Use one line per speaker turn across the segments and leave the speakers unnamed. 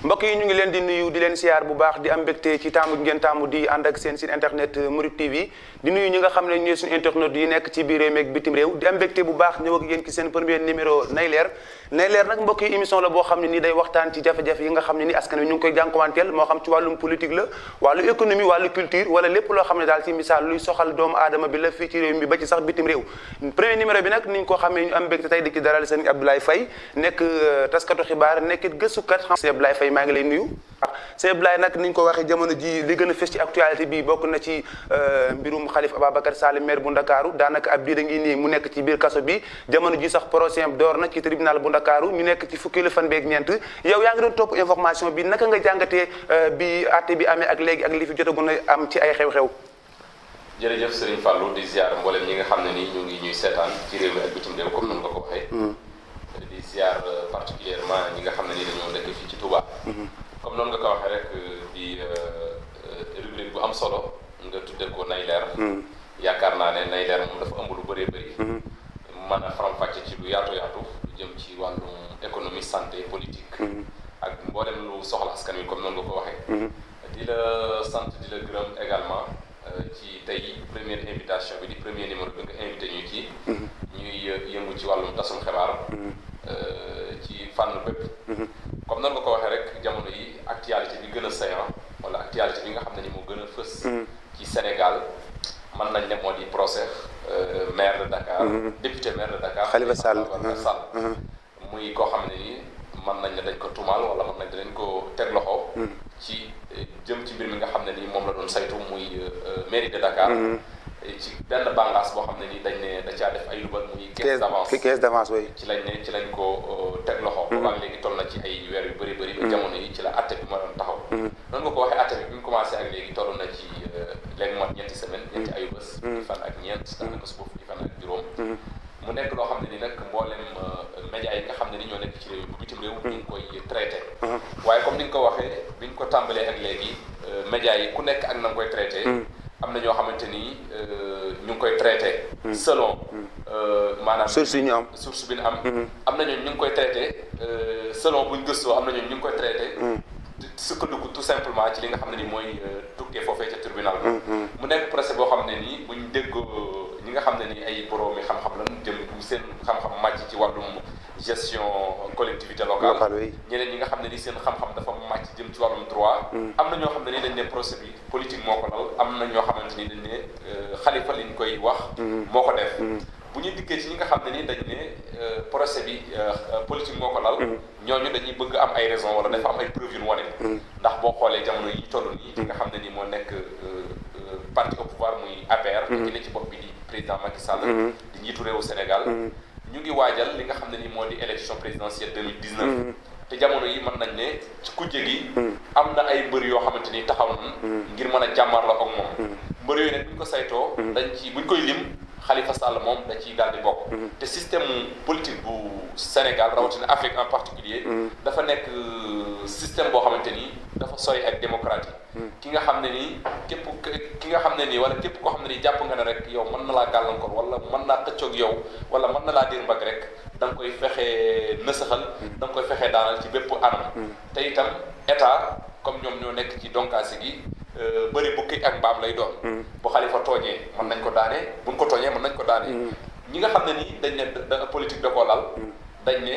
mbokk yi ñu ngi leen di nuyu di leen siyaar bu baax di am mbégte ci taamu ngeen taamu di ànd ak seen site internet Mouride TV di nuyu ñi nga xam ne ñooy suñu internet yi nekk ci biir réew mi ak bitim réew di am mbégte bu baax ñëw ak yéen ci seen premier numéro Nay Leer nag mbokk yi émission la boo xam ne ni day waxtaan ci jafe-jafe yi nga xam ne ni askan wi ñu ngi koy jànkuwanteel moo xam ci wàllum politique la wàllu économie wàllu culture wala lépp loo xam ne daal ci misaal luy soxal doomu aadama bi la fii ci réew mi ba ci sax bitim réew premier numéro bi nag niñ ko xamee ñu am mbégte tey di ci daral sëñ Abdoulaye Faye nekk taskatu xibaar nekkit gëstukat sëñ Abdoulaye Faye maa ngi lay nuyu sëñ Abdoulaye nag ni ñu ko waxee jamono ji li gën a fës ci actualité bi bokk na ci mbirum Khalifa Ababacar Sall maire bu Ndakaaru daanaka ab diir a ngi nii mu nekk ci biir kaso bi jamono ji sax procès door na ci tribunal bu Ndakaaru ñu nekk ci fukki fan beeg ñeent yow yaa ngi doon topp information bi naka nga jàngatee bi àtte bi amee ak léegi ak li fi jotagoon a am ci ay xew-xew.
jërëjëf Serigne Fallou di ziar mboolem ñi nga xam ne nii ñu ngi ñuy seetaan ci réew mi ak bitim réew comme noonu nga ko waxee. di ziar particulièrement ñi nga xam ne nii dañoo nekk fii ci Touba. comme noonu nga ko waxee rek di rubrique bu am solo nga tuddee ko Nay Leer. yaakaar naa ne Nay Leer moom dafa ëmb lu bëree bëri. mën a faram-fàcce ci lu yaatu lu jëm ci wàllum économie santé politique. ak mboolem lu soxla askan wi comme noonu nga ko waxee. di la sant di la gërëm également ci tey première invitation bi di premier numéro bi nga invité ñu ci. ñuy yëngu ci wàllum tasum xibaar. ci fànn bépp. comme noonu nga ko waxee rek jamono yi actualité bi gën a saillant wala actualité bi nga xam ne ni moo gën a fës. ci Sénégal mën nañ ne moo di procès maire de Dakar. député maire de Dakar.
Khalifa Sall
muy koo xam ne ni mën nañ ne dañ ko tuumaal wala mën nañ dañ ko teg loxo. ci jëm ci mbir mi nga xam ne ni moom la doon saytu muy mairie de Dakar. ci benn bànqaas boo xam ne ni dañ ne da caa def ay lubal muy caisse d'avance
oui.
ci lañ ko teg loxo. boobaag léegi toll na ci ay weer yu bëri bëri. ba jamono yi ci la atte bi ma doon taxaw. noonu nga ko waxee atte bi mu commencé ak léegi toll na ci léegi mot ñetti semaine ñetti ayu bés. fukki fan ak ñeent daanaka suba fukki fan ak juróom. mu nekk loo xam ne ni nag mboolem médias yi nga xam ne ni ñoo nekk ci réew bu bitim réew ñu ngi koy traité. waaye comme ni nga ko waxee bi ñu ko tàmbalee ak léegi médias yi ku nekk ak na nga koy traité. am na ñoo xamante ni ñu ngi koy traité. selon maanaam
source yi ñu am
source bi ñu am. am na ñooñu ñu ngi koy traité selon buñ gëstoo am na ñooñu ñu ngi koy traité. sukkandiku tout simplement ci li nga xam ne ni mooy tukkee foofee ca tribunal bi. mu nekk procès boo xam ne nii buñ déggoo ñi nga xam ne ni ay borom mi xam-xam lan jëm seen xam-xam màcc ci wàllum gestion collectivité locale. ñeneen ñi nga xam ne ni seen xam-xam dafa màcc jëm ci wàllum droit. am na ñoo xam ne ni dañ ne procès bi politique moo ko lal am na ñoo xamante ni dañ ne Khalifa liñ koy wax. moo ko def. bu ñu dikkee ci ñi nga xam ne ni dañ ne procès bi politique moo ko lal. ñooñu dañuy bëgg am ay raison wala dafa am ay preuve yu wane. ndax boo xoolee jamono yi toll nii. ci nga xam ne ni moo nekk parti au pouvoir muy APR. te ñu ne ci bopp bi di président Macky Sall. di njiitu réewu Sénégal. ñu ngi waajal li nga xam ne ni moo di élection présidentielle 2019. te jamono yi mën nañ ne ci kujje gi. am na ay mbër yoo xamante ni taxaw nañ. ngir mën a jàmmarloo ak moom. mbër yooyu nag bu ñu ko saytoo. dañ ci buñ koy lim. Khalifa Sall moom da ciy daal di bokk. te système politique bu Sénégal rawatina Afrique en particulier dafa nekk système boo xamante ni dafa sori ak démocratie. ki nga xam ne nii ki nga xam ne nii wala képp koo xam ne nii jàpp nga ne rek yow mën na laa gàllankoor wala mën naa xëccoog yow wala mën na laa dir mbagg rek da nga koy fexee nësaxal da nga koy fexee daanal ci bépp anam. te itam état comme ñoom ñoo nekk ci donkaase gi. bëri bukki ak mbaam lay doon. bu Khalifa tooñee mën nañ ko daane buñ ko tooñee mën nañ ko daane. ñi nga xam ne nii dañ ne politique da koo lal. dañ ne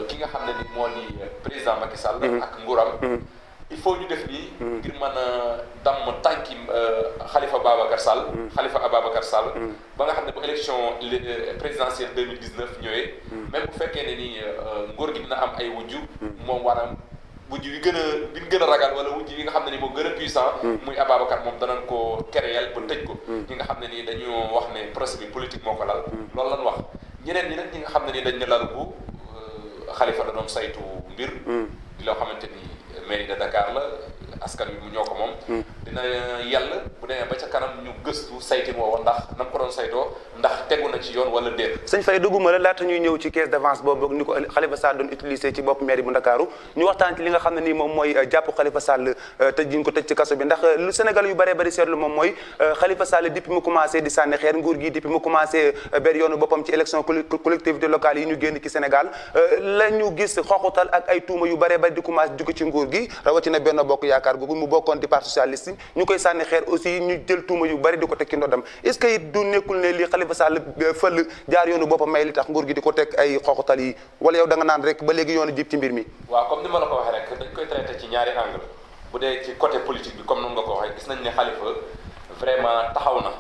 ki nga xam ne ni moo di président Macky Sall. ak nguuram. il faut ñu def nii. ngir mën a damm tànki Khalifa Ababacar Sall. Khalifa Ababacar Sall. ba nga xam ne bu élection présidentielle 2019 ñëwee. même bu fekkee ne ni nguur gi dina am ay wujju. moom waram wujj bi gën a ragal wala wujj bi nga xam ne ni moo gën a puissant. muy Ababacar moom danañ ko kéréel ba tëj ko. ñi nga xam ne nii dañoo wax ne procès bi politique moo ko lal. loolu lañ wax ñeneen ñi nag ñi nga xam ne ni dañ ne lalu ko Khalifa da doon saytu mbir. di loo xamante ni mairie de Dakar la askan wi mu ñoo ko moom. dina yàlla bu demee ba ca kanam ñu gëstu saytin woowa ndax nam ko doon saytoo ndax tegu na ci yoon wala déet.
sëñ Faye dugguma la laata ñuy ñëw ci caisse d'avance boobu ni ko Khalifa Sall doon utilisé ci bopp mairie bu Ndakaaru ñu waxtaan ci li nga xam ne nii moom mooy jàpp Khalifa Sall tëj gi ñu ko tëj ci kaso bi ndax lu Sénégal yu bëree bëri seetlu moom mooy Khalifa Sall depuis mu commencé di sànni xeer nguur gi depuis mu commencé ber yoonu boppam ci élection collectivité locale yi ñu génn ci Sénégal la ñu gis xooxutal ak ay tuuma yu bëree bëri di commencé jóge ci nguur gi rawatina Benno Bokk Yaakaar googu mu bokkoon di parti socialiste ñu koy sànni xeer aussi ñu jël tuuma yu bëri di ko teg ci ndodam est-ce que it du nekkul ne li Khalifa Sall fël jaar yoonu boppam may li tax nguur gi di ko teg ay xooxutal yi wala yow da nga naan rek ba léegi yoonu jib ci mbir mi.
waaw comme ni ma la ko waxee rek dañ koy traité ci ñaari angle bu dee ci côté politique bi comme noonu nga ko waxee gis nañ ne Khalifa vraiment taxaw na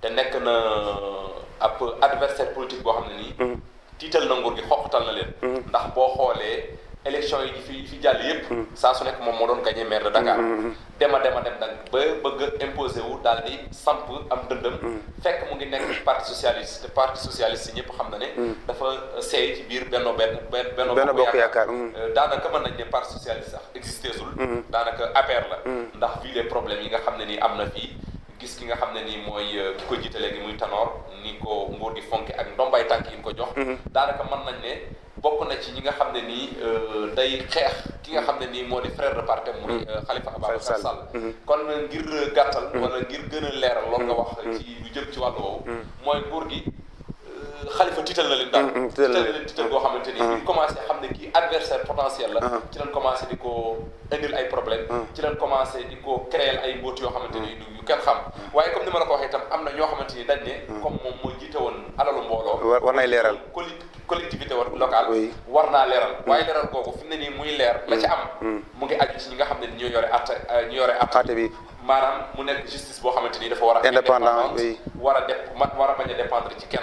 te nekk na ab adversaire politique boo xam ne nii tiital na nguur gi xoqatal na leen ndax boo xoolee élection yi fi jàll yépp saa su nekk moom moo doon gagné maire de Dakar dem nag ba bëgg a imposé wu daal di samp am dëndëm fekk mu ngi nekk parti socialiste te parti socialiste yi ñëpp xam na ne dafa seey ci biir Benno Bokk Yaakaar daanaka mën nañ ne parti socialiste sax existé sul daanaka APR la ndax vu les problèmes yi nga xam ne nii am na fii gis ki nga xam ne nii mooy ki ko jiite léegi muy Tanor ni ko nguur gi fonke ak ndombay tànk yi ko jox daanaka mën nañ ne bokk na ci ñi nga xam ne nii day xeex ki nga xam ne nii moo di frère de parti muy Khalifa Ababacar Sall kon ngir gàttal wala ngir gën a leeral loolu nga wax ci lu jëm ci wàllu woowu mooy nguur gi Khalifa tiital na leen daal tiital na leen tiital boo xamante ni ñu commencé xam ne kii adversaire potentiel la ci lañ commencé di ko indil ay problème ci lañ commencé di ko créer ay mbóot yoo xamante ni yu kenn xam waaye comme ni ma la ko waxee itam am na ñoo xamante ni dañ ne comme moom mooy jiite woon alalu mbooloo
war nay leeral
collectivité locale war naa leeral waaye leeral googu fi mu ne nii muy leer la ci am mu ngi aju ci ñi nga xam ne ni ñoo yore atte bi maanaam mu nekk justice boo xamante ni dafa war a indépendant war a bañ a dépendre ci kenn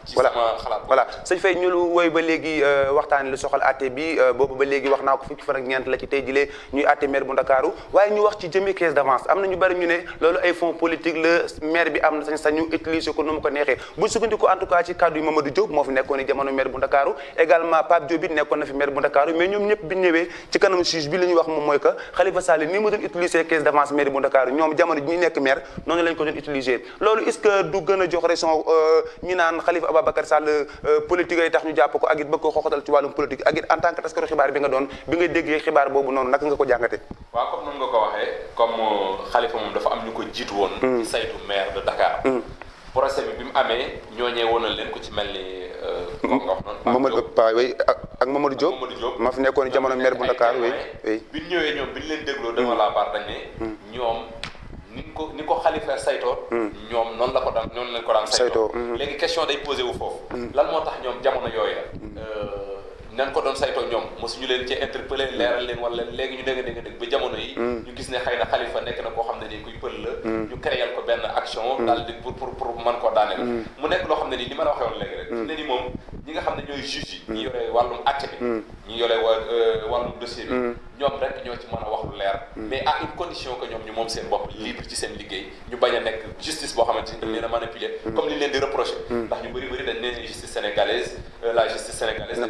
ci sama xalaat
voilà sëñ Faye ñu woy ba léegi waxtaan lu soxal atte bi boobu ba léegi wax naa ko fukki fan ak ñeent la ci tey jilee ñuy atte maire bu Ndakaaru waaye ñu wax ci jëmi caisse d'avance am na ñu bari ñu ne loolu ay fonds politique la maire bi am na sañ-sañu utiliser ko nu mu ko neexee buñ sukkandiku en tout cas ci kaddu yi Mamadou Diop moo fi nekkoon ni jamono maire bu Ndakaaru également Pape Diop bi nekkoon na fi maire bu Ndakaaru mais ñoom ñëpp bi ñëwee ci kanam juge bi la ñuy wax moom mooy que Khalifa Sall ni mu doon utiliser caisse d'avance maire bu Ndakaaru ñoom jamono ji ñu nekk maire noonu lañ ko doon utiliser loolu est-ce que du gën a jox raison ñi naan Khalifa Ababacar Sall politique ay tax ñu jàpp ko ak it bëgg ko xoxatal ci wàllum politique ak it en tant que taskatu xibaar bi nga doon bi nga déggee xibaar boobu noonu naka nga ko jàngate
waaw comme noonu nga ko waxee comme Khalifa moom dafa am ñu ko jiitu woon ci saytu maire de Dakar procès bi mu amee ñooñee woonal leen ku ci mel ni comme nga wax noonu
ak Mamadou Diop ma fi nekkoon jamono maire bu Dakar oui
bi ñu ñëwee ñoom bi ñu leen dégloo devant la barre dañ ne ñoom ni ko Khalifa saytoo ñoom noonu la ko daan saytoo léegi question day posé wu foofu lan moo tax ñoom jamono yooyu la nan ko doon saytoo ñoom mosuñu leen ci interpellé leeral leen wala léegi ñu dégg ba jamono yi ñu gis ne xëy na Khalifa nekk na koo xam ne nii kuy pël la ñu créer ko benn action daal di pour mën koo daaneel mu nekk loo xam ne nii li ma la waxee woon léegi rek ne ni moom ñi nga xam ne ñooy juge yi ñi yore wàllum acte bi ñi yore wàllum dossier bi ñoom rek ñoo ci mën a wax lu leer mais à une condition que ñoom ñu moom seen bopp libre ci seen liggéey ñu bañ a nekk justice boo xamante ni dañ leen a manipuler comme li ñu leen di reprocher ndax ñu bëri dañ leen justice sénégalaise la justice sénégalaise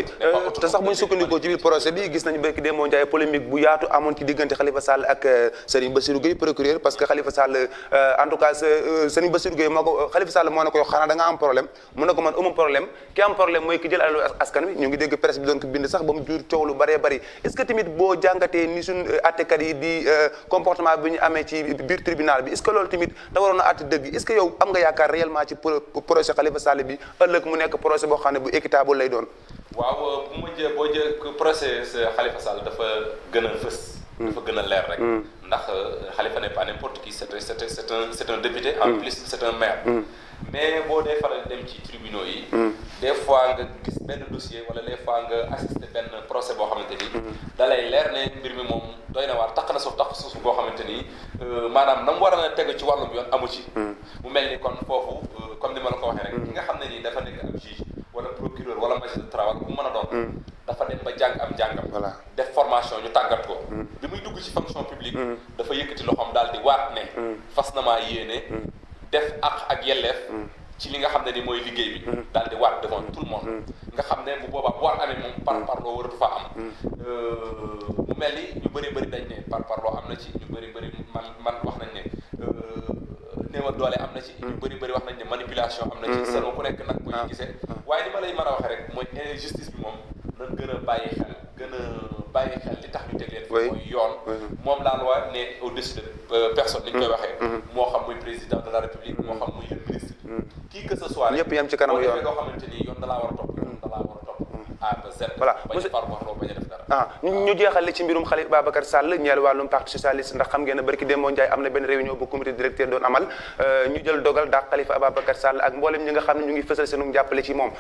te sax bu ñu sukkandikoo ci biir procès bi gis nañu béykat Demba Ndiaye polémique bu yaatu amoon ci diggante Khalifa Sall ak Serigne Bassirou Gueye procureur parce que Khalifa Sall en tout cas Serigne Bassirou Gueye moo ko Khalifa Sall moo ne ko yow xanaa da nga am problème mu ne ko man amul problème ki am problème mooy ki jël alalu askan wi ñu ngi dégg presse bi doon ko bind sax ba mu jur coow lu bëree bëri est-ce que tamit boo jàngatee ni suñ attekat yi di comportement bi ñu amee ci biir tribunal bi est-ce que loolu tamit da waroon a atte dëgg est-ce que yow am nga yaakaar réellement ci procès Khalifa Sall bi ëllëg mu nekk procès boo xam ne bu équitable lay doon
waaw boo jë procès Khalifa Sall dafa gën a fës dafa gën a leer rek ndax Khalifa n'est pas n'importe qui c'est un député en plus c'est un maire mais boo dee faral dem ci tribunaux yi des fois nga gis benn dossier wala des fois nga assister benn procès boo xamante ni da lay leer ne mbir mi moom doy na waar taq na suuf boo xamante ni maanaam na mu war a tegu ci wàllum yoon amu ci mu mel ni kon foofu comme ni ma la ko waxee rek ki nga xam ne nii dafa nekk ab juge wala procureur wala magistrat wala bu mën a doon dafa dem ba jàng am jàngam def formation ñu tàggat ko bi muy dugg ci fonction publique dafa yëkkati loxoom daal di waat ne fas na maa yéene def ak yelleef ci li nga xam ne ni mooy liggéey bi daal di waat devant tout le monde nga xam ne bu boobaa bu waat amee moom par loo waratu fa am mu mel ni ñu bëri dañ ne par loo am na ci ñu bëri man bëri wax nañ ne manipulation am na ci selon ku nekk nag koy gisee waaye li ma lay mën a waxee rek mooy injustice bi moom nan gën a bàyyi xel li tax ñu teg leen fi mooy yoon moom la loi ne au-dessus de personne ni ñu koy waxee moo xam muy président de la république moo xam muy le ministre qui que ce soit
ñëpp yem ci kanam yoon
loo xamante ni yoon dalaa war a topp A ba Z
voilà
bañ a far wax loo bañ a def dara
ñu jeexale ci mbirum Khalifa Babacar Sall ñeel wàllum parti socialiste ndax xam ngeen ne barki Demba Ndiaye am na benn réunion bu comité directeur doon amal ñu jël dogal ndax Khalifa Babacar Sall ak mboolem ñi nga xam ne ñu ngi fësal seenu jàppale ci moom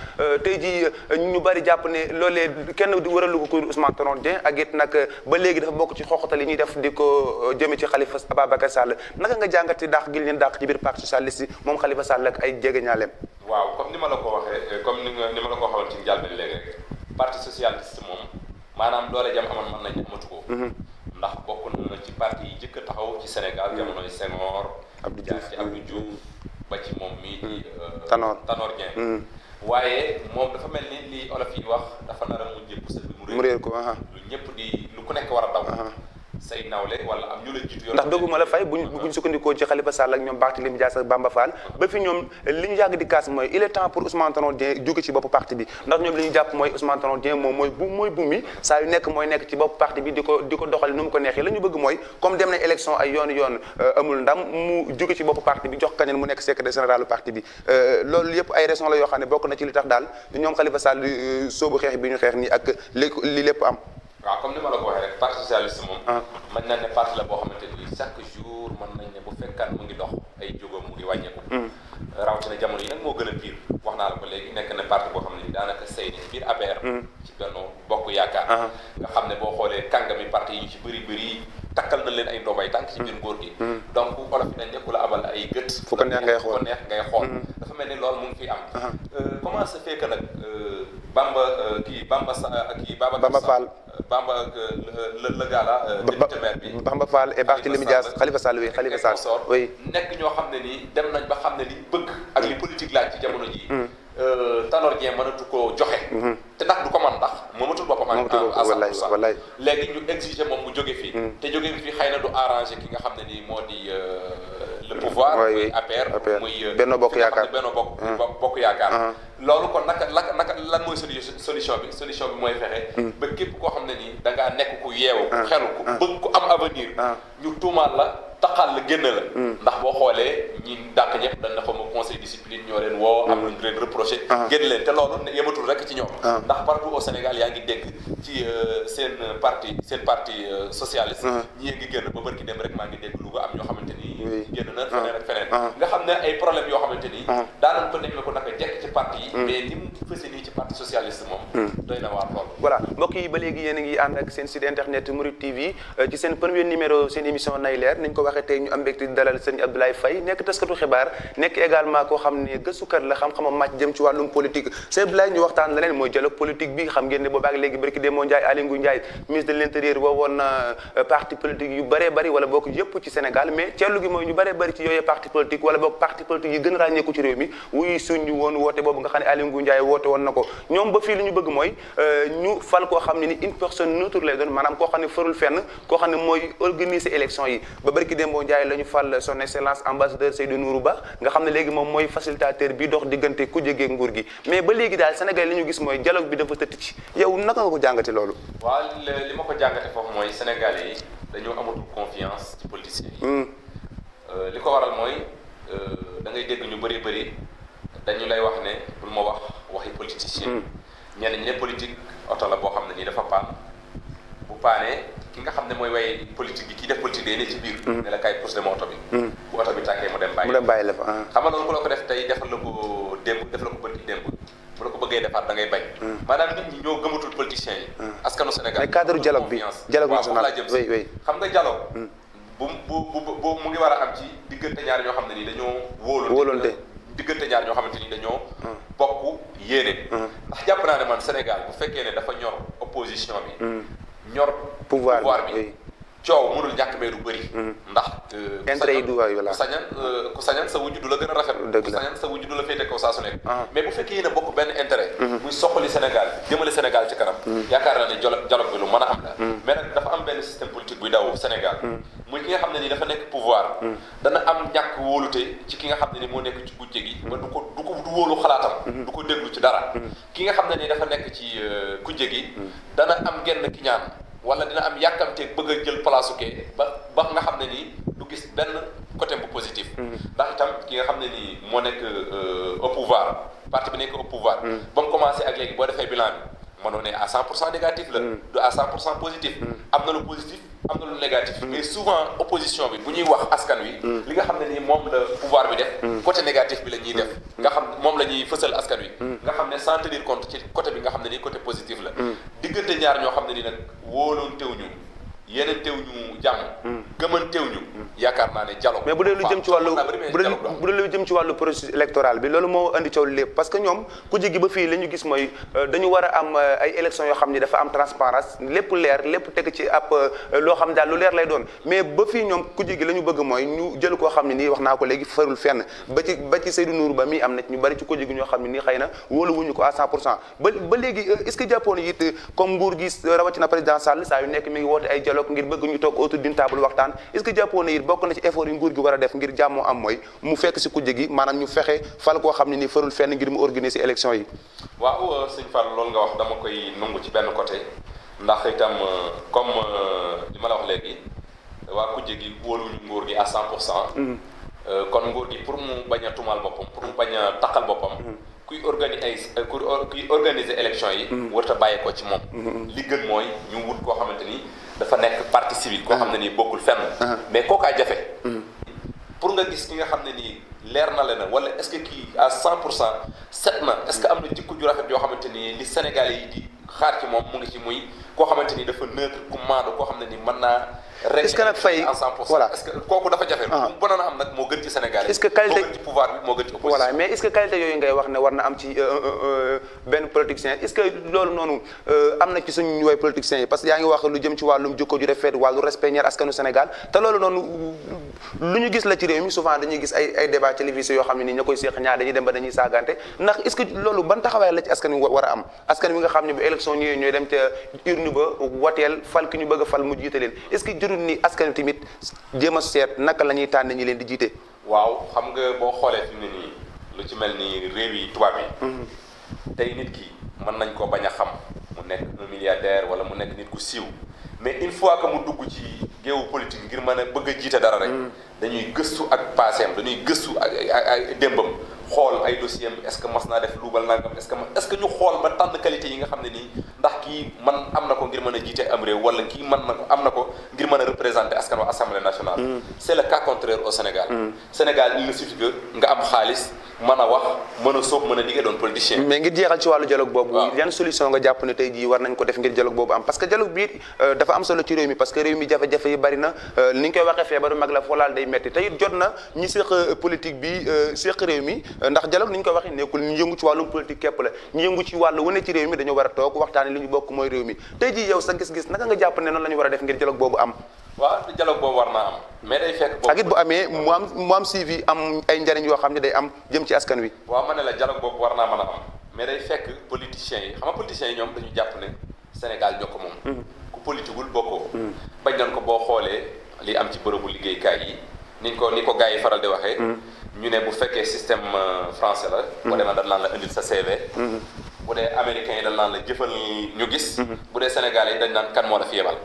tey ji ñu bari jàpp ne loolee kenn waralu ko kuy Ousmane Tanor Dieng ak it nag ba léegi dafa bokk ci xoxatal yi ñuy def di ko jëme ci Khalifa Babacar Sall naka nga jàngati dàq gi leen dàq ci biir parti socialiste yi moom Khalifa Sall ak ay jegeñaaleem.
waaw comme ni ma la ko waxee comme ni ma la ko waxoon ci njàlbeen léegi rek parti socialiste moom maanaam doole jam amoon mën nañ amatu ko ndax bokk na ci parti yi jëkk a taxaw ci Sénégal jamonoy Senghor Abdou Diouf ba ci moom mii di Tanor Dieng waaye moom dafa mel ni li olof yi wax dafa nar a mujjee pousse bi mu réer ko lu ñëpp di lu ku nekk war a daw say nawle wala am ñu la jiitu yoon
ndax dogguma la fay buñ sukkandikoo ci Khalifa Sall ak ñoom Barthélémy Dias ak Bamba Fall ba fi ñoom li ñu yàgg di kaas mooy il est temps pour Ousmane Tanor Dieng jóge ci bopp parti bi ndax ñoom li ñu jàpp mooy Ousmane Tanor Dieng moom mooy bu mi saa yu nekk mooy nekk ci bopp parti bi di ko doxali nu mu ko neexee la ñu bëgg mooy comme dem na élection ay yoon amul ndam mu jóge ci bopp parti bi jox kañeen mu nekk secrétaire général parti bi loolu yëpp ay raison la yoo xam ne bokk na ci li tax daal ñoom Khalifa Sall soobu xeex bi ñu xeex nii ak li lépp am.
waaw comme ni ma la ko waxee rek parti socialiste moom mën nañ ne parti la boo xamante ni chaque jour mën nañ ne bu fekkaan mu ngi dox ay jógoom mu ngi wàññeeku rawatina jamono yi nag moo gën a pire wax naa la ko léegi nekk na parti boo xam ne daanaka sëy na ci biir APR ci Benno Bokk Yaakaar nga xam ne boo xoolee kàngami parti yi ci bëri takkal na leen ay ndombay tànk ci biir nguur gi donc olof yi dañ ne ku la abal ay gët
fu ko neex ngay xool
dafa mel ni loolu mu ngi fi am comment ça fait que nag Bamba Fall Bamba le gars là député maire bi
Bamba Fall et Barthélémy Dias Khalifa Sall oui
nekk ñoo xam ne nii dem nañ ba xam ne li bëgg ak li politique laaj ci jamono ji Tanor Dieng mënatu koo joxe te ndax du ko man ndax moomatul boppam ak
wallaay
léegi ñu exiger moom mu jóge fii te jóge fii xëy na du arrangé ki nga xam ne nii moo di le pouvoir muy APR muy
Benno Bokk Yaakaar
Benno Bokk Yaakaar loolu kon naka lan mooy solution bi mooy fexe ba képp koo xam ne nii da ngaa nekk ku yeewu ku xelu ku bëgg ku am avenir ñu tuumaal la taxal la génn la ndax boo xoolee ñi dàq ñëpp dañ na ko ma conseil discipline ñoo leen woo am nañ leen reproché génn leen te loolu yematul rek ci ñoom ndax partout au Sénégal yaa ngi dégg ci seen parti socialiste ñi ngi génn ba bërki dem rek maa ngi dégg Louga am ñoo xamante ni génn na feneen ak feneen nga xam ne ay problème yoo xamante ni daanañ ko demee ko naka jekk ci parti yi mais ni mu fëse nii ci parti socialiste moom doy na waar lool
voilà mbokk yi ba léegi yéen a ngi ànd ak seen site internet Mouride TV ci seen premier numéro seen émission Nay Leer niñ ko waxee tey ñu am mbégte dalal sëñ Abdoulaye Faye nekk taskatu xibaar nekk également koo xam ne gëstukat la xam-xamam màcc jëm ci wàllum politique sëñ Abdoulaye ñu waxtaan leneen mooy dialogue politique bi xam ngeen ne boobaak léegi barki Demba Ndiaye Aly Ngouille Ndiaye ministre de l'intérieur woowoon na parti politique yu bëree bëri wala bokk yëpp ci Sénégal mais ceellu gi mooy ñu bëree bëri ci yooyee parti politique wala bokk parti politique yi gën a ràññeeku ci réew mi wuy suñu woon woote boobu nga xam ne Aly Ngouille Ndiaye woote woon na ko ñoom ba fii li ñu bëgg mooy ñu fal koo xam ne ni une personne neutre lay doon maanaam koo xam ne farul fenn koo xam ne mooy organiser élection yi ba barki Demba Ndiaye la ñu fal son excellence ambassadeur Seydou Nourou Ba nga xam ne léegi moom mooy facilitateur bi dox diggante ku jege nguur gi mais ba léegi daal Sénégal li ñu gis mooy dialogue bi dafa tëtt ci yow naka nga ko jàngate loolu
waaw li ma ko jàngate foofu mooy Sénégalais yi dañoo amatul confiance ci politiciens yi li ko waral mooy da ngay dégg ñu bëri dañu lay wax ne bul ma waxi politicien ñenn ñi ne politique oto la boo xam ne nii dafa paan bu paanee ki nga xam ne mooy way politique bi kii def politique day ne ci biir ne la kay pousse dema oto bi bu oto bi tàkkee mu dem bàyyi la fa xam nga loolu ku la ko def tey defal la ko démb def la ko bëgg démb bu la ko bëggee defaat da ngay bañ maanaam nit ñi ñoo gëmatul politiciens yi askanu Sénégal
mais cadre dialogue bi dialogue national
laa jëm si xam nga dialogue bu mu ngi war a am ci diggante ñaar ñoo xam ne nii dañoo wóolonte diggante ñaar ñoo xamante ni dañoo bokk yéene ndax jàpp naa ne man Sénégal bu fekkee ne dafa ñor opposition bi ñor pouvoir bi coow mënul ñàkk mais du bëri. ndax
intérêt yi du waay voilà
ku sañan sa wujju du la gën a rafet.
dëgg la
ku sañan sa wujju du la féete kaw saa su nekk. mais bu fekkee yéen a bokk benn intérêt. muy soxali Sénégal jëmale Sénégal ci kanam. yaakaar naa ne dialogue bi lu mën a am la. mais nag dafa am benn système politique buy daw Sénégal. muy ki nga xam ne nii dafa nekk pouvoir. dana am ñàkk wóolute ci ki nga xam ne ni moo nekk ci kujje gi. ba du wóolu xalaatam. du ko déglu ci dara. ki nga xam ne ni dafa nekk ci kujje gi. dana am genn ki ñaan wala dina am yàkkamteeg bëgg a jël place su kee ba nga xam ne nii du gis benn côté bu positif. ndax itam ki nga xam ne nii moo nekk au pouvoir parti bi nekk au pouvoir. ba mu commencé ak léegi boo defee bilan bi mënoo ne à 100% négatif la. du à 100% positif. am na lu positif am na lu négatif. mais souvent opposition bi bu ñuy wax askan wi. li nga xam ne nii moom la pouvoir bi def. côté négatif bi la ñuy def. nga xam moom la ñuy fësal askan wi. nga xam ne sans tenir compte ci côté bi nga xam ne nii côté positif la. diggante ñaar ñoo xam ne nii nag wóolontewuñu yenentewuñu jàmm. gëmantewuñu. yaakaar naa ne dialogue.
mais bu dee lu jëm ci wàllu bu dee lu jëm ci wàllu processus électoral bi loolu moo indi coow lépp parce que ñoom ku jigi ba fii la ñu gis mooy dañu war a am ay élections yoo xam ni dafa am transparence lépp leer lépp teg ci ab loo xam daal lu leer lay doon mais ba fii ñoom ku jigi la ñu bëgg mooy ñu jël koo xam ne nii wax naa ko léegi farul fenn ba ci Seydou Nourou Ba mii am na ñu bari ci ku jigi ñoo xam ne nii xëy na wóoluwuñu ko à 100% ba léegi est-ce que jàppoon it comme nguur gi rawatina président Sall saa yu nekk mi ngi woote ay dialogue ngir bëgg ñu toog autour d'une table waxtaan est-ce que jàppoon it bokk na ci effort yi nguur gi war a def ngir jàmmoo am mooy mu fekk si kujje gi maanaam ñu fexe fal koo xam ne nii farul fenn ngir mu organiser élection yi.
waaw sëñ Fall loolu nga wax dama koy nangu ci benn côté ndax itam comme li ma la wax léegi waa kujje gi wóoluñu nguur gi à 100%. kon nguur gi pour mu bañ a tumal boppam pour mu bañ a taqal boppam. kuy organiser élection yi. warut a bàyyi ko ci moom. li gën mooy ñu wut koo xamante ni dafa nekk partie civile. koo xam ne nii bokkul fenn. mais kookaa jafe. pour nga gis ki nga xam ne nii leer na leen wala est-ce que kii à 100% set na est-ce que am na jikko ju rafet yoo xamante ni li Sénégalais yi di xaar ci moom mu ngi ci muy koo xamante ni dafa neutre ku maandu koo xam ne ni mën naa.
est-ce que nag fay
à 100%.
voilà
est-ce que kooku dafa jafe. bu mënoon a am nag moo gën ci Sénégal.
est-ce que qualité
moo gën ci pouvoir bi moo gën ci opposition.
voilà mais est-ce que qualité yooyu ngay wax ne war na am ci benn politicien est-ce que loolu noonu am na ci suñu woy politiciens yi parce que yaa ngi wax lu jëm ci wàllum jikko ju rafet wàllu respect ñeer askanu Sénégal te loolu noonu lu ñu gis la ci réew mi souvent dañuy gis ay débat télévisé yoo xam ne nii ña koy séq ñaar dañuy dem ba dañuy saagante ndax est-ce que loolu ban taxawaay la ci askan wi war a am askan wi nga xam ne bu élection ñëwee ñooy dem ca urne ba wateel fal ki ñu bëgg a fal mu jiite leen est-ce que jurul ni askan wi tamit jéem a seet naka la ñuy tànn ñi leen di jiite.
waaw xam nga boo xoolee fi mu ne nii lu ci mel ni réew yi tubaab yi. tey nit ki mën nañ ko bañ a xam mu nekk un milliardaire wala mu nekk nit ku siiw mais une fois que mu dugg ci géewu politique ngir mën a bëgg a jiite dara rek. dañuy gëstu ak passeem dañuy gëstu ak démbam xool ay dossier am est-ce que mas naa def luubal nangam est-ce que ñu xool ba tànn qualité yi nga xam ne nii ndax kii man am na ko ngir mën a jiite am réew wala kii mën na ko am na ko ngir mën a représenter askan wa assemblée nationale. c'est le cas contraire au Sénégal. Sénégal il ne suffit que nga am xaalis mën a wax mën a sóob mën a liggéey doon politicien.
mais ngir jeexal ci wàllu dialogue boobu. yan solution nga jàpp ne tey jii war nañ ko def ngir dialogue boobu am parce que dialogue bi dafa am solo ci réew mi parce que réew mi jafe-jafe yi bari na ni ñu koy waxee feebaru mag la foolaal day metti te it jot na ñi séq politique bi séq réew mi ndax dialogue ni ñu koy waxee nekkul ñu yëngu ci wàllum politique képp la ñu yëngu ci wàllu wane ci réew mi dañoo war a toog waxtaane li ñu bokk mooy réew mi tey jii yow sa gis-gis naka nga jàpp ne noonu la ñu war a def ngir dialogue boobu am.
waaw dialogue boobu war naa am mais day fekk.
ak it bu amee mu am suivi am ay njariñ yoo xam ne day am jëm ci askan wi.
waaw ma ne la dialogue boobu war naa mën a am mais day fekk politiciens yi xam nga politiciens yi ñoom dañu jàpp ne Sénégal ñoo ko moom. ku politiqueul bokkoo. bañ nañ ko boo xoolee li am ci bërëbu liggéeykaay yi ni ko gars yi faral di waxee. ñu ne bu fekkee système français la. boo demee dañ naan la indil sa CV. bu dee américains yi dañ naan la jëfal ñu gis. bu dee Sénégalais yi dañ naan kan moo la fi yebal.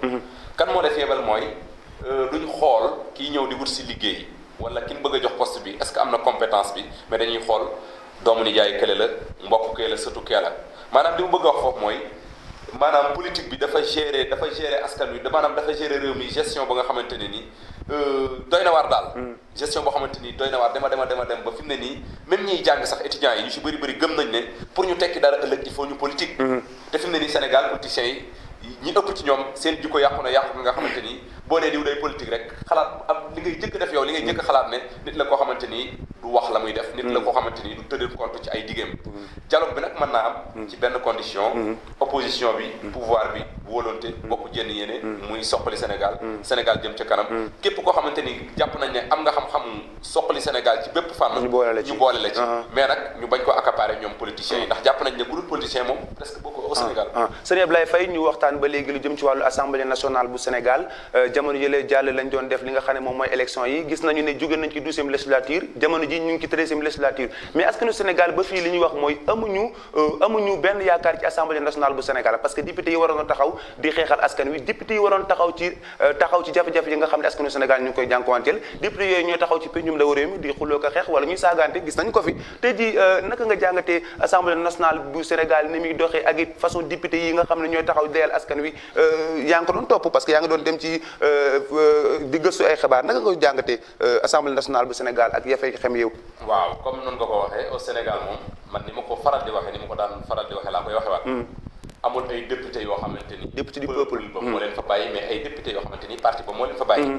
kan moo la fi yebal mooy duñ xool kii ñëw di wut si liggéey wala ki ñu bëgg a jox poste bi est-ce que am na compétence bi mais dañuy xool doomu nijaay kële la mbokk kële la sëtu kee la maanaam li mu bëgg a wax foofu mooy maanaam politique bi dafa gérer askan wi maanaam dafa gérer réew mi gestion ba nga xamante ne ni doy na waar daal. gestion boo xamante ni doy na waar dema dem ba fi mu ne nii même ñiy jàng sax étudiants yi ñu si bëri gëm nañ ne pour ñu tekki dara ëllëg il faut ñu politique. te fi mu ne nii Sénégal politiciens yi ñi ëpp ci ñoom seen jikko yàqu nga xamante ni boo nee diw day politique rek xalaat am li ngay jëkk def yow li ngay jëkk xalaat ne nit la koo xamante ni du wax la muy def. nit la koo xamante ni du tenir compte ci ay diggéem. dialogue bi nag mën naa am. ci benn condition. opposition bi. pouvoir bi volonté bokk jenn yéene. muy soqali Sénégal. Sénégal jëm ca kanam. képp koo xamante ni jàpp nañ ne am nga xam-xam soqali Sénégal ci bépp fànn. ñu boole la ci mais nag ñu bañ ko accaparer ñoom politiciens yi ndax jàpp nañ ne bu dul politicien moom presque bokk au Sénégal.
sëñ Ablaye Faye ñu waxtaan ba léegi lu jëm ci wàllu assemblée nationale bu Sénégal jamono yële jàll lañ doon def li nga xam ne moom mooy élection yi gis nañu ne jóge nañ ci 12e législature jamono ji ñu ngi ci 13e législature mais askanu Sénégal ba fii li ñuy wax mooy amuñu benn yaakaar ci assemblée nationale bu Sénégal parce que député yi waroon a taxaw di xeexal askan wi député yi waroon taxaw ci jafe-jafe yi nga xam ne askanu Sénégal ñu ngi koy jànkuwanteel député yooyu ñooy taxaw ci peñum ndaw réew mi di xuloo ko xeex wala ñuy saagante gis nañ ko fi tey ji naka nga jàngatee assemblée nationale bu Sénégal ni muy doxee ak it façon député yi nga xam ne ñooy taxaw deyal askan wi yaa ngi ko doon topp parce que yaa ngi doon dem ci di gëstu ay xibaar naka nga jàngatee assemblée nationale bu Sénégal ak yafe xem yow.
waaw comme noonu nga ko waxee au Sénégal moom man ni ma ko faral di waxee ni ma ko daan faral di waxee laa koy waxee waat. amul ay député yoo xamante ni.
député du peuple
ba moo leen fa bàyyi mais ay député yoo xamante ni parti ba moo leen fa bàyyi.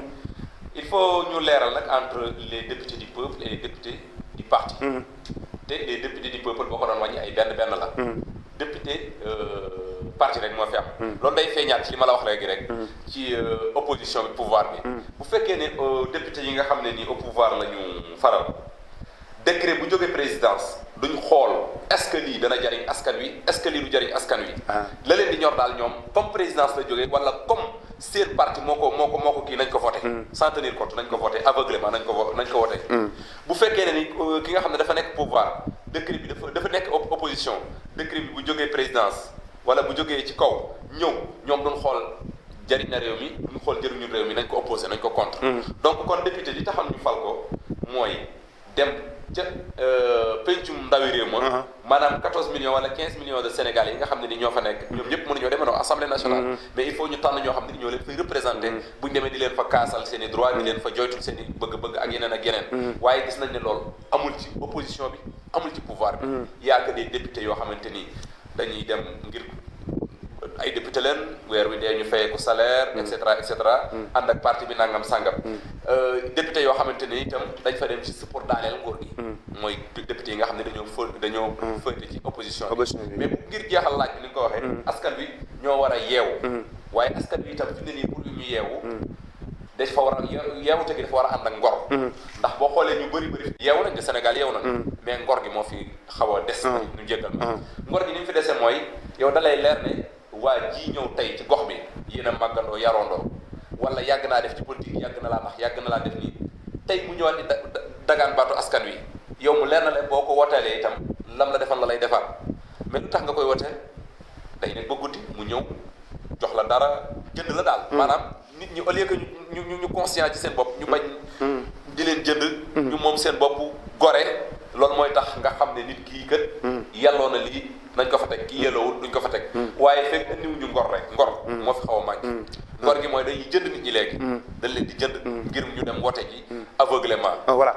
il faut ñu leeral nag entre les députés du peuple et les députés du parti. te les députés du peuple boo ko doon wàññi ay benn la. député parti rek moo fi am. loolu day feeñaat ci li ma la wax léegi rek. ci opposition bi pouvoir bi. bu fekkee ne député yi nga xam ne ni au pouvoir la ñu faral décret bu jógee présidence duñ xool est-ce que lii dana jariñ askan wi est-ce que lii du jariñ askan wi. la leen di ñor daal ñoom comme présidence la jógee wala comme seen parti moo ko kii nañ ko voté. sans tenir compte nañ ko voté aveuglément nañ ko voté. bu fekkee ne ni ki nga xam ne dafa nekk pouvoir décret bi dafa nekk opposition décret bi bu jógee présidence wala bu jógee ci kaw ñëw ñoom duñ xool jariñ na réew mi duñ xool jëriñu réew mi nañ ko opposé nañ ko contre. donc kon député li taxam ñu fal ko mooy dem ca pencum ndawi réew ma maanaam 14 millions wala 15 millions de Sénégalais yi nga xam ne ni ñoo fa nekk ñoom ñëpp mënuñoo demandoo assemblée nationale mais il faut ñu tànn ñoo xam ne ni ñoo leen fay représenté buñu demee di leen fa kaasal seen i droit di leen fa joytul seen i bëgg-bëgg ak yeneen ak yeneen waaye gis nañ ne loolu amul ci opposition bi amul ci pouvoir bi yaa que des députés yoo xamante ni dañuy dem ngir ay député leen weer wi dee ñu fayee ko salaire et cetera ànd ak parti bi nangam sàngam député yoo xamante ni itam dañ fa dem ci pour daaneel nguur gi mooy député yi nga xam ne dañoo fëte ci opposition bi mais ngir jeexal laaj bi ni nga ko waxee askan bi ñoo war a yeewu waaye askan bi itam fi ne nii pour ñu yeewu dañ fa war a yeewute gi dafa war a ànd ak ngor ndax boo xoolee ñu bëri yeewu nañ de Sénégal yeewu nañ mais ngor gi moo fi xaw a des ñu jéggal ma ngor gi ni mu fi dese mooy yow da lay leer ne waa ji ñëw tey ci gox bi yéen a màggandoo yaroondoo wala yàgg naa def ci politique yàgg na laa nax yàgg na laa def nii tey mu ñëwaat di dagaan baatu askan wi yow mu leer na leen boo ko woteelee itam lam la defal la lay defaat mais lu tax nga koy woteel day nekk ba guddi mu ñëw jox la dara jënd la daal maanaam nit ñi au lieu que ñu conscient ci seen bopp ñu bañ di leen jënd ñu moom seen bopp gore loolu mooy tax nga xam ne nit kii kat yelloo na lii nañ ko fa teg kii yelloowul duñ ko fa teg waaye fekk indiwuñu ngor rek ngor moo fi xaw a manqué ngor gi mooy dañuy jënd nit ñi léegi dañ leen di jënd ngir ñu dem wote ji aveuglément
voilà